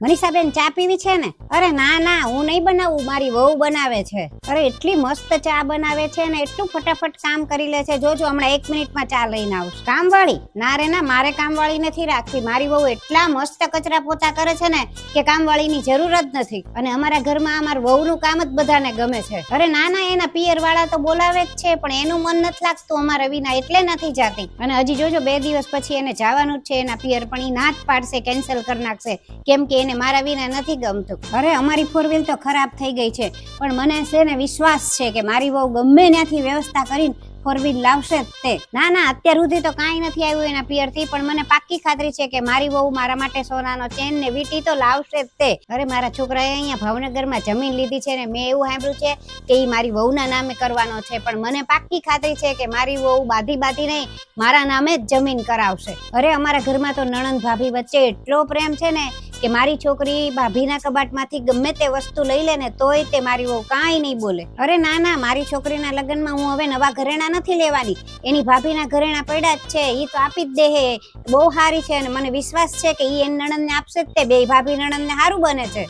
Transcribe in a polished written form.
મનીષાબેન ચા પીવી છે ને? અરે ના ના, હું નહીં બનાવું, મારી વહુ બનાવે છે. અરે એટલી મસ્ત ચા બનાવે છે ને એટલું ફટાફટ કામ કરી લે છે. જોજો હમણાં 1 મિનિટમાં ચા લઈને આવું. કામવાળી? ના રે ના, મારે કામવાળી નથી રાખવી. મારી વહુ એટલા મસ્ત કચરા પોતા કરે છે ને કે કામવાળીની જરૂર જ નથી. અને અમારા ઘરમાં અમાર વહુનું કામ જ બધાને ગમે છે. અરે ના ના, એના પિયર વાળા તો બોલાવે જ છે, પણ એનું મન નથી લાગતું અમારા વિના, એટલે નથી જાતી. અને હજી જોજો 2 દિવસ પછી એને જવાનું જ છે એના પિયર, પણ ઈ ના જ પાડશે, કેન્સલ કરી નાખશે, કેમ કે એને મારા વિના નથી ગમતું. અરે અમારી 4 વ્હીલ તો ખરાબ થઈ ગઈ છે, પણ મને છે ને વિશ્વાસ છે કે મારી વહુ ગમે ત્યાંથી વ્યવસ્થા કરીને 4 વ્હીલ લાવશે જ તે. ના ના, અત્યાર સુધી તો કાંઈ નથી આવ્યું એના પિયરથી, પણ મને પાક્કી ખાતરી છે કે મારી વહુ મારા માટે સોનાનો ચેન ને વીંટી તો લાવશે જ તે. અરે મારા છોકરાએ અહીંયા ભાવનગરમાં જમીન લીધી છે ને મેં એવું સાંભળ્યું છે કે ઈ મારી વહુના નામે કરવાનો છે, પણ મને પાક્કી ખાતરી છે કે મારી વહુ બાધી નહીં, મારા નામે જ જમીન કરાવશે. અરે અમારા ઘરમાં તો નણંદ ભાભી વચ્ચે એટલો પ્રેમ છે ને કે મારી છોકરી ભાભીના કબાટમાંથી ગમે તે વસ્તુ લઈ લે ને તોય તે મારી વહુ કાંઈ નહીં બોલે. અરે ના ના, મારી છોકરીના લગ્નમાં હું હવે નવા ઘરેણા નથી લેવાની, એની ભાભીના ઘરેણા પડ્યા જ છે, ઈ તો આપી જ દે. બહુ સારી છે અને મને વિશ્વાસ છે કે ઈ એની નણંદને આપશે જ તે. બે ભાભી નણંદને સારું બને છે.